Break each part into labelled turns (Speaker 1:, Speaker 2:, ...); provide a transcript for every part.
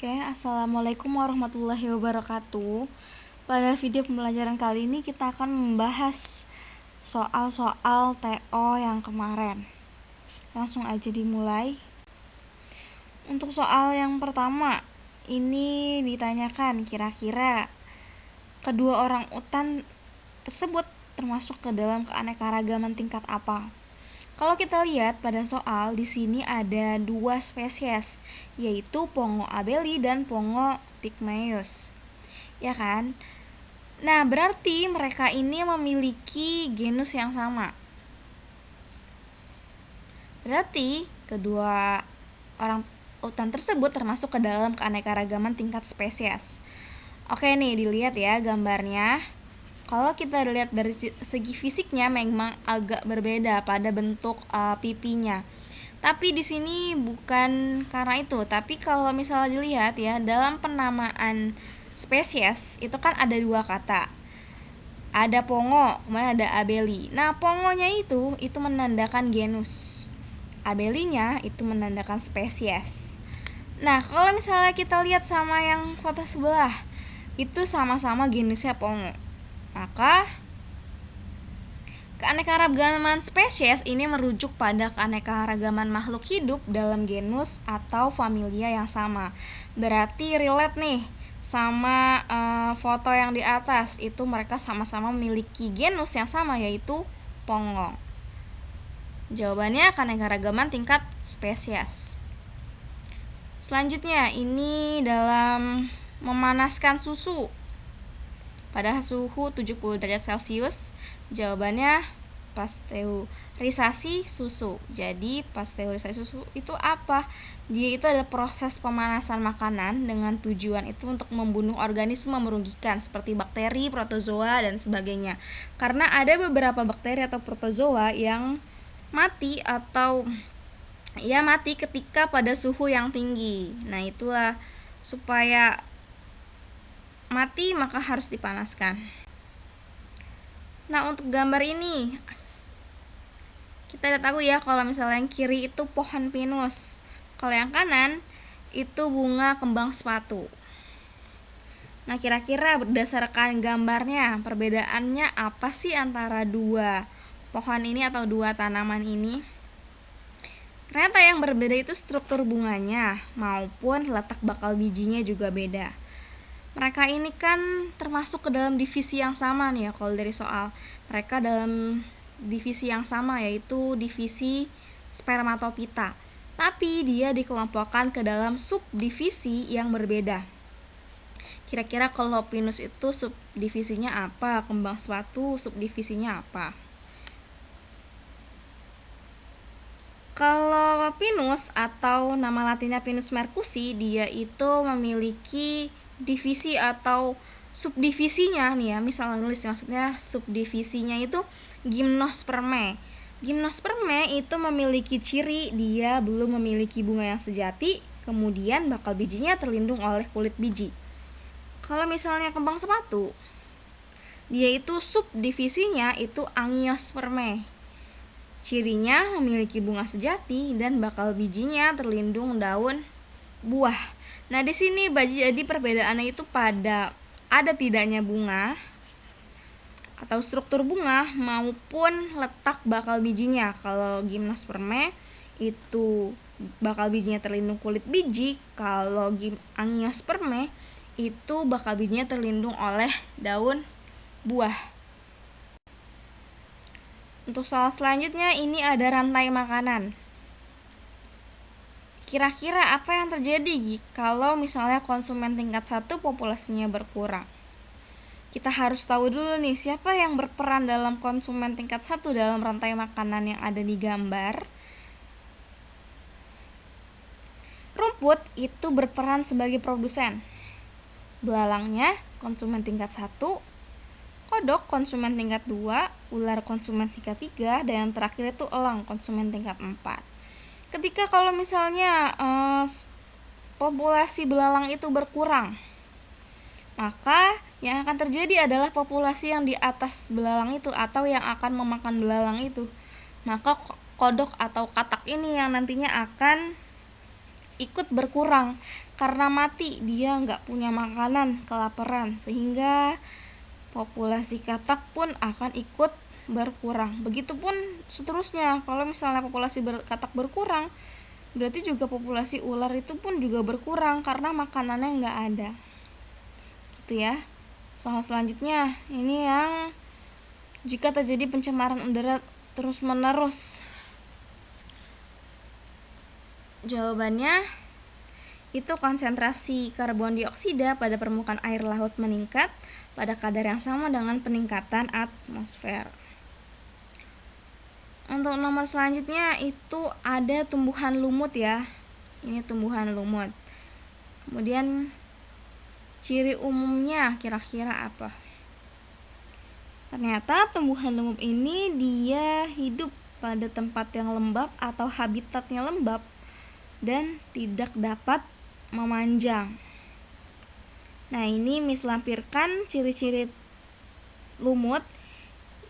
Speaker 1: Oke, assalamualaikum warahmatullahi wabarakatuh. Pada video pembelajaran kali ini kita akan membahas soal-soal TO yang kemarin. Langsung aja dimulai. Untuk soal yang pertama, ini ditanyakan kira-kira kedua orang utan tersebut termasuk ke dalam keanekaragaman tingkat apa? Kalau kita lihat pada soal di sini ada dua spesies, yaitu Pongo abeli dan Pongo pygmaeus. Ya kan? Nah, berarti mereka ini memiliki genus yang sama. Berarti kedua orang utan tersebut termasuk ke dalam keanekaragaman tingkat spesies. Oke nih, dilihat ya gambarnya. Kalau kita lihat dari segi fisiknya memang agak berbeda pada bentuk pipinya. Tapi di sini bukan karena itu, tapi kalau misalnya dilihat ya dalam penamaan spesies itu kan ada dua kata. Ada pongo, kemudian ada abeli. Nah, pongonya itu menandakan genus. Abelinya itu menandakan spesies. Nah, kalau misalnya kita lihat sama yang foto sebelah, itu sama-sama genusnya pongo. Maka keanekaragaman spesies ini merujuk pada keanekaragaman makhluk hidup dalam genus atau familia yang sama. Berarti relate nih sama foto yang di atas, itu mereka sama-sama memiliki genus yang sama, yaitu pongo. Jawabannya keanekaragaman tingkat spesies. Selanjutnya, ini dalam memanaskan susu pada suhu 70 derajat Celcius, jawabannya pasteurisasi susu. Jadi pasteurisasi susu itu apa? Dia itu adalah proses pemanasan makanan dengan tujuan itu untuk membunuh organisme merugikan seperti bakteri, protozoa, dan sebagainya. Karena ada beberapa bakteri atau protozoa yang mati mati ketika pada suhu yang tinggi. Nah, itulah supaya mati maka harus dipanaskan. Nah, untuk gambar ini kita lihat tahu ya, kalau misalnya yang kiri itu pohon pinus, kalau yang kanan itu bunga kembang sepatu. Nah, kira-kira berdasarkan gambarnya perbedaannya apa sih antara dua pohon ini atau dua tanaman ini? Ternyata yang berbeda itu struktur bunganya maupun letak bakal bijinya juga beda. Mereka ini kan termasuk ke dalam divisi yang sama nih ya. Kalau dari soal, mereka dalam divisi yang sama, yaitu divisi spermatopita. Tapi dia dikelompokkan ke dalam subdivisi yang berbeda. Kira-kira kalau pinus itu subdivisinya apa? Kembang sepatu subdivisinya apa? Kalau pinus atau nama latinnya Pinus merkusi, dia itu memiliki divisi atau subdivisinya nih ya, misalnya nulis maksudnya subdivisinya itu gymnospermae. Gymnospermae itu memiliki ciri dia belum memiliki bunga yang sejati, kemudian bakal bijinya terlindung oleh kulit biji. Kalau misalnya kembang sepatu, dia itu subdivisinya itu angiospermae. Cirinya memiliki bunga sejati dan bakal bijinya terlindung daun buah. Nah, di sini jadi perbedaannya itu pada ada tidaknya bunga atau struktur bunga maupun letak bakal bijinya. Kalau gymnospermae itu bakal bijinya terlindung kulit biji, kalau angiospermae itu bakal bijinya terlindung oleh daun buah. Untuk soal selanjutnya, ini ada rantai makanan. Kira-kira apa yang terjadi kalau misalnya konsumen tingkat 1 populasinya berkurang? Kita harus tahu dulu nih, siapa yang berperan dalam konsumen tingkat 1 dalam rantai makanan yang ada di gambar. Rumput itu berperan sebagai produsen. Belalangnya konsumen tingkat 1, kodok konsumen tingkat 2, ular konsumen tingkat 3, dan yang terakhir itu elang konsumen tingkat 4. Ketika kalau misalnya populasi belalang itu berkurang, maka yang akan terjadi adalah populasi yang di atas belalang itu atau yang akan memakan belalang itu. Maka kodok atau katak ini yang nantinya akan ikut berkurang karena mati, dia nggak punya makanan, kelaparan, sehingga populasi katak pun akan ikut berkurang. Begitupun seterusnya, kalau misalnya populasi katak berkurang, berarti juga populasi ular itu pun juga berkurang karena makanannya nggak ada. Gitu ya. Soal selanjutnya, ini yang jika terjadi pencemaran udara terus menerus. Jawabannya itu konsentrasi karbon dioksida pada permukaan air laut meningkat pada kadar yang sama dengan peningkatan atmosfer. Untuk nomor selanjutnya itu ada tumbuhan lumut ya. Ini tumbuhan lumut. Kemudian ciri umumnya kira-kira apa? Ternyata tumbuhan lumut ini dia hidup pada tempat yang lembab atau habitatnya lembab dan tidak dapat memanjang. Nah, ini Miss lampirkan ciri-ciri lumut,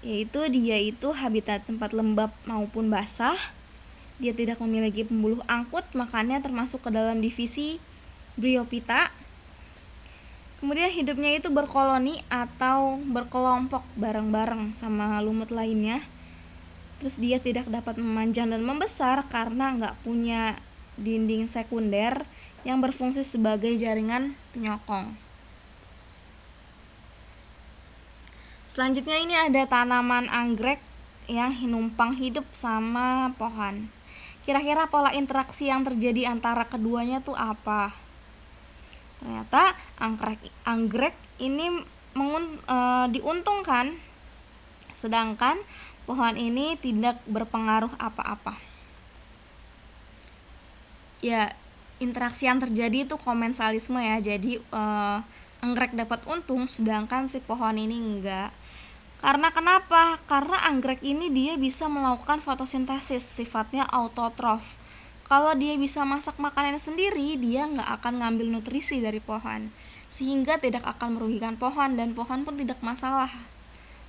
Speaker 1: yaitu dia itu habitat tempat lembab maupun basah. Dia tidak memiliki pembuluh angkut, makanya termasuk ke dalam divisi Bryophyta. Kemudian hidupnya itu berkoloni atau berkelompok bareng-bareng sama lumut lainnya. Terus dia tidak dapat memanjang dan membesar karena nggak punya dinding sekunder yang berfungsi sebagai jaringan penyokong. Selanjutnya ini ada tanaman anggrek yang numpang hidup sama pohon. Kira-kira pola interaksi yang terjadi antara keduanya tuh apa? Ternyata anggrek ini diuntungkan, sedangkan pohon ini tidak berpengaruh apa-apa. Ya, interaksi yang terjadi itu komensalisme ya. Jadi anggrek dapat untung sedangkan si pohon ini enggak. Karena kenapa? Karena anggrek ini dia bisa melakukan fotosintesis, sifatnya autotrof. Kalau dia bisa masak makanannya sendiri, dia nggak akan ngambil nutrisi dari pohon, sehingga tidak akan merugikan pohon, dan pohon pun tidak masalah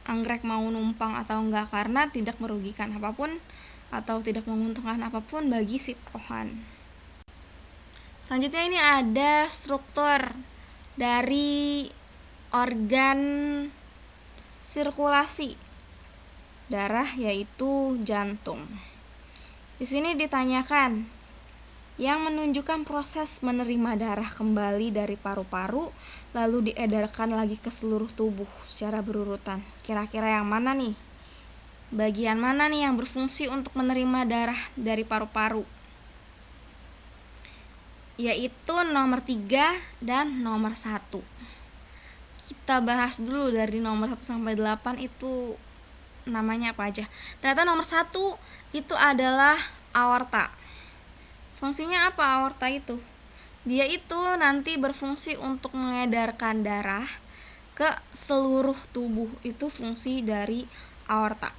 Speaker 1: anggrek mau numpang atau enggak, karena tidak merugikan apapun atau tidak menguntungkan apapun bagi si pohon. Selanjutnya ini ada struktur dari organ sirkulasi darah, yaitu jantung. Di sini ditanyakan yang menunjukkan proses menerima darah kembali dari paru-paru lalu diedarkan lagi ke seluruh tubuh secara berurutan. Kira-kira yang mana nih? Bagian mana nih yang berfungsi untuk menerima darah dari paru-paru? Yaitu nomor 3 dan nomor 1. Kita bahas dulu dari nomor 1 sampai 8 itu namanya apa aja. Ternyata nomor 1 itu adalah aorta. Fungsinya apa aorta itu? Dia itu nanti berfungsi untuk mengedarkan darah ke seluruh tubuh. Itu fungsi dari aorta.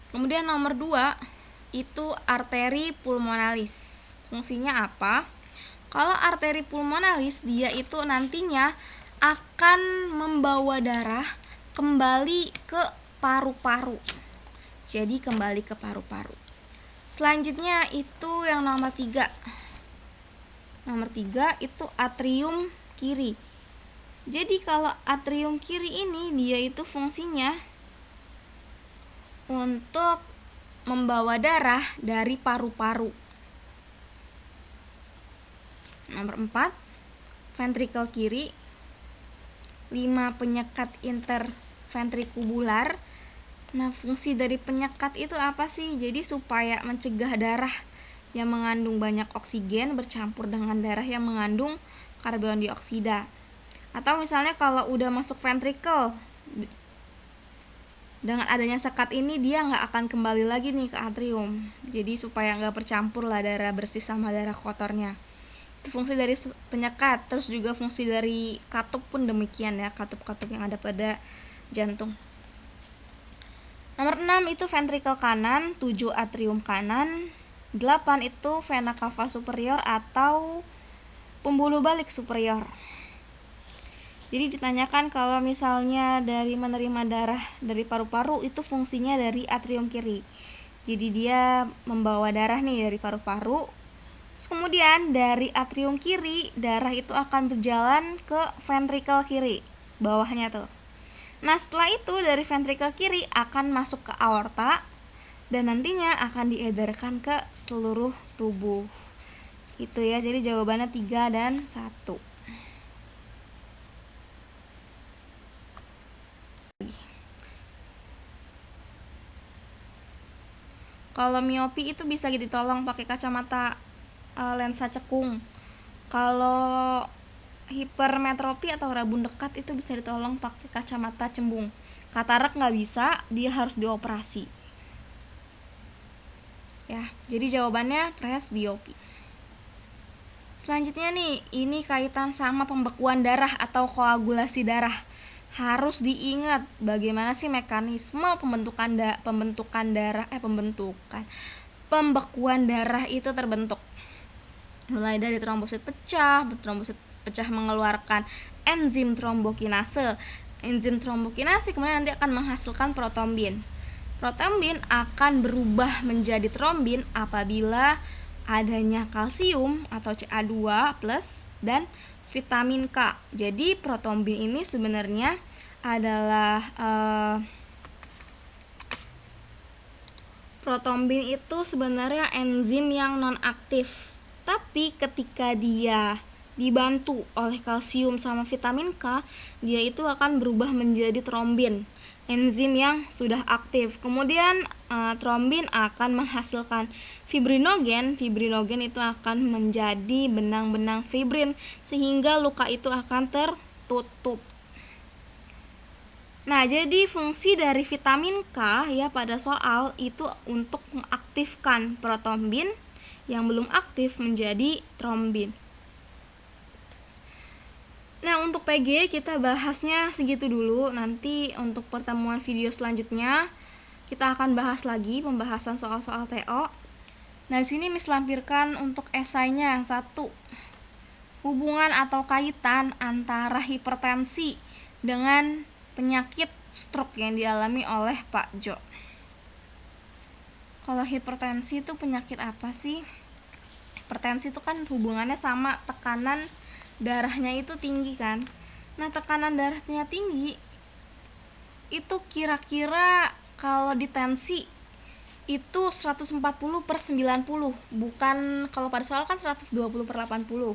Speaker 1: Kemudian nomor 2 itu arteri pulmonalis. Fungsinya apa? Kalau arteri pulmonalis dia itu nantinya akan membawa darah kembali ke paru-paru. Jadi kembali ke paru-paru. Selanjutnya itu yang nomor 3. Nomor 3 itu atrium kiri. Jadi kalau atrium kiri ini dia itu fungsinya untuk membawa darah dari paru-paru. Nomor 4, ventrikel kiri. 5, penyekat interventrikubular. Nah, fungsi dari penyekat itu apa sih? Jadi supaya mencegah darah yang mengandung banyak oksigen bercampur dengan darah yang mengandung karbon dioksida. Atau misalnya kalau udah masuk ventrikel, dengan adanya sekat ini dia nggak akan kembali lagi nih ke atrium. Jadi supaya nggak bercampur lah darah bersih sama darah kotornya. Itu fungsi dari penyekat. Terus juga fungsi dari katup pun demikian ya, katup-katup yang ada pada jantung. Nomor 6 itu ventrikel kanan, 7 atrium kanan, 8 itu vena cava superior atau pembuluh balik superior. Jadi ditanyakan kalau misalnya dari menerima darah dari paru-paru itu fungsinya dari atrium kiri. Jadi dia membawa darah nih dari paru-paru Terus kemudian dari atrium kiri, darah itu akan berjalan ke ventrikel kiri, bawahnya tuh. Nah, setelah itu dari ventrikel kiri akan masuk ke aorta dan nantinya akan diedarkan ke seluruh tubuh. Itu ya, jadi jawabannya 3 dan 1. Kalau miopi itu bisa ditolong pakai kacamata lensa cekung. Kalau hipermetropi atau rabun dekat itu bisa ditolong pakai kacamata cembung. Katarak nggak bisa, dia harus dioperasi. Ya, jadi jawabannya presbiopi. Selanjutnya nih, ini kaitan sama pembekuan darah atau koagulasi darah. Harus diingat bagaimana sih mekanisme pembekuan darah itu terbentuk. Mulai dari trombosit pecah mengeluarkan enzim trombokinase. Enzim trombokinase kemudian nanti akan menghasilkan protombin. Protombin akan berubah menjadi trombin apabila adanya kalsium atau Ca2+ dan vitamin K. Jadi protombin ini sebenarnya adalah protombin itu sebenarnya enzim yang non-aktif. Tapi ketika dia dibantu oleh kalsium sama vitamin K, dia itu akan berubah menjadi trombin, enzim yang sudah aktif. Kemudian trombin akan menghasilkan fibrinogen. Fibrinogen itu akan menjadi benang-benang fibrin sehingga luka itu akan tertutup. Nah, jadi fungsi dari vitamin K ya pada soal itu untuk mengaktifkan protombin yang belum aktif menjadi trombin. Nah, untuk PG kita bahasnya segitu dulu. Nanti untuk pertemuan video selanjutnya kita akan bahas lagi pembahasan soal-soal TO. Nah, sini Miss lampirkan untuk esainya yang 1. Hubungan atau kaitan antara hipertensi dengan penyakit stroke yang dialami oleh Pak Jo. Kalau hipertensi itu penyakit apa sih? Hipertensi itu kan hubungannya sama tekanan darahnya itu tinggi kan. Nah, tekanan darahnya tinggi itu kira-kira kalau di tensi itu 140/90, bukan kalau pada soal kan 120/80.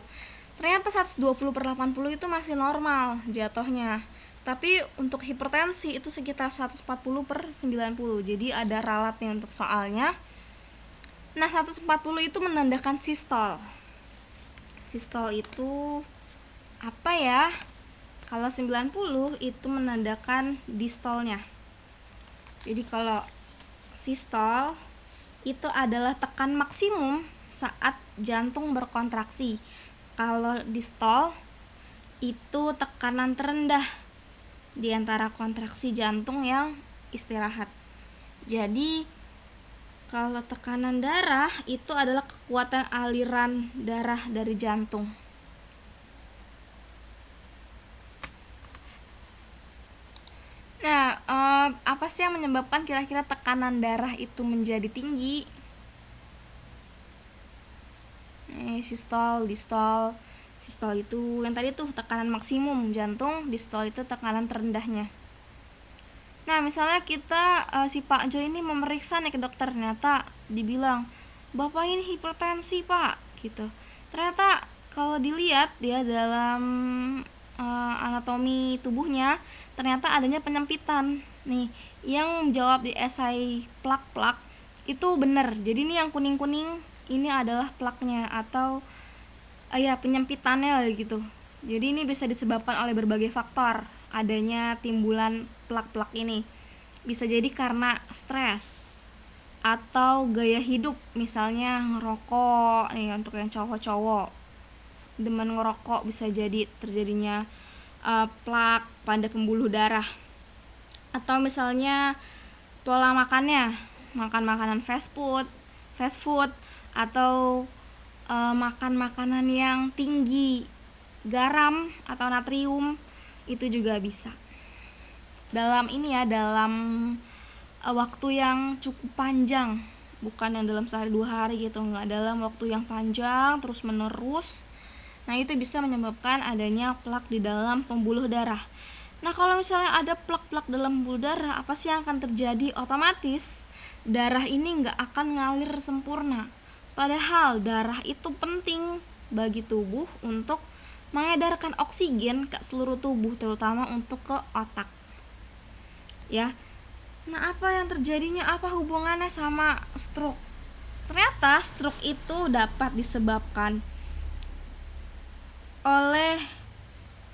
Speaker 1: Ternyata 120/80 itu masih normal jatuhnya. Tapi untuk hipertensi itu sekitar 140/90. Jadi ada ralatnya untuk soalnya. Nah, 140 itu menandakan sistol. Sistol itu apa ya? Kalau 90 itu menandakan distolnya. Jadi kalau sistol itu adalah tekan maksimum saat jantung berkontraksi. Kalau distol itu tekanan terendah di antara kontraksi jantung yang istirahat. Jadi kalau tekanan darah itu adalah kekuatan aliran darah dari jantung. Nah, apa sih yang menyebabkan kira-kira tekanan darah itu menjadi tinggi? Sistol, distol. Sistol itu yang tadi tuh tekanan maksimum jantung, distol itu tekanan terendahnya. Nah, misalnya kita si Pak Jo ini memeriksa nih ke dokter, ternyata dibilang, "Bapak ini hipertensi, Pak." gitu. Ternyata kalau dilihat dia dalam anatomi tubuhnya ternyata adanya penyempitan. Nih, yang menjawab di esai plak-plak itu benar. Jadi ini yang kuning-kuning ini adalah plaknya atau penyempitannya gitu. Jadi ini bisa disebabkan oleh berbagai faktor adanya timbulan plak-plak ini. Bisa jadi karena stres atau gaya hidup, misalnya ngerokok nih untuk yang cowok-cowok. Demen ngerokok bisa jadi terjadinya plak pada pembuluh darah. Atau misalnya pola makannya, makan makanan fast food atau makan makanan yang tinggi garam atau natrium itu juga bisa. Dalam waktu yang cukup panjang bukan yang dalam sehari 2 hari gitu, nggak dalam waktu yang panjang terus menerus. Nah itu bisa menyebabkan adanya plak di dalam pembuluh darah. Nah kalau misalnya ada plak-plak dalam pembuluh darah, apa sih yang akan terjadi? Otomatis darah ini nggak akan ngalir sempurna. Padahal darah itu penting bagi tubuh untuk mengedarkan oksigen ke seluruh tubuh, terutama untuk ke otak. Ya. Nah, apa yang terjadinya? Apa hubungannya sama stroke? Ternyata stroke itu dapat disebabkan oleh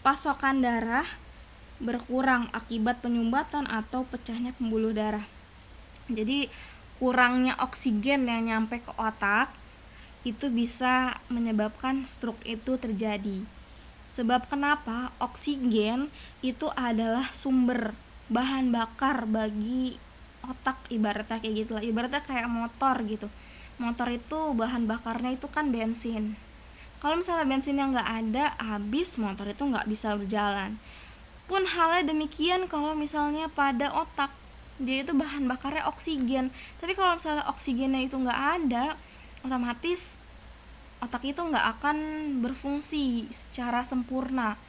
Speaker 1: pasokan darah berkurang akibat penyumbatan atau pecahnya pembuluh darah. Jadi kurangnya oksigen yang nyampe ke otak itu bisa menyebabkan stroke itu terjadi. Sebab kenapa? Oksigen itu adalah sumber bahan bakar bagi otak, ibaratnya kayak gitulah. Ibaratnya kayak motor gitu. Motor itu bahan bakarnya itu kan bensin. Kalau misalnya bensinnya nggak ada, habis, motor itu nggak bisa berjalan. Pun halnya demikian kalau misalnya pada otak, dia itu bahan bakarnya oksigen. Tapi kalau misalnya oksigennya itu nggak ada, otomatis otak itu nggak akan berfungsi secara sempurna,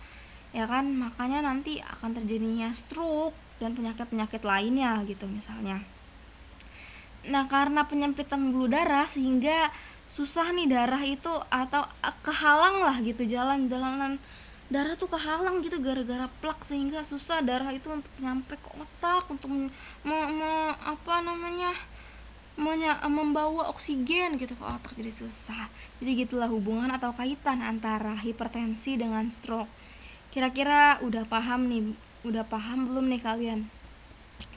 Speaker 1: ya kan? Makanya nanti akan terjadinya stroke dan penyakit-penyakit lainnya gitu misalnya. Nah karena penyempitan pembuluh darah sehingga susah nih darah itu, atau kehalang lah gitu, jalanan darah tuh kehalang gitu gara-gara plak, sehingga susah darah itu untuk nyampe ke otak untuk membawa oksigen gitu ke otak, jadi susah. Jadi gitulah hubungan atau kaitan antara hipertensi dengan stroke. Kira-kira udah paham belum nih kalian?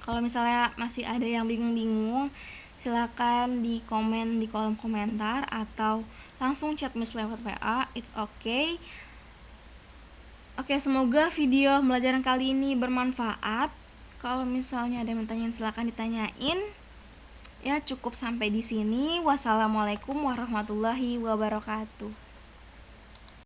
Speaker 1: Kalau misalnya masih ada yang bingung-bingung, silakan di komen di kolom komentar atau langsung chat Miss lewat WA, it's okay. Oke, semoga video pembelajaran kali ini bermanfaat. Kalau misalnya ada yang tanyain, silakan ditanyain. Ya, cukup sampai di sini. Wassalamualaikum warahmatullahi wabarakatuh.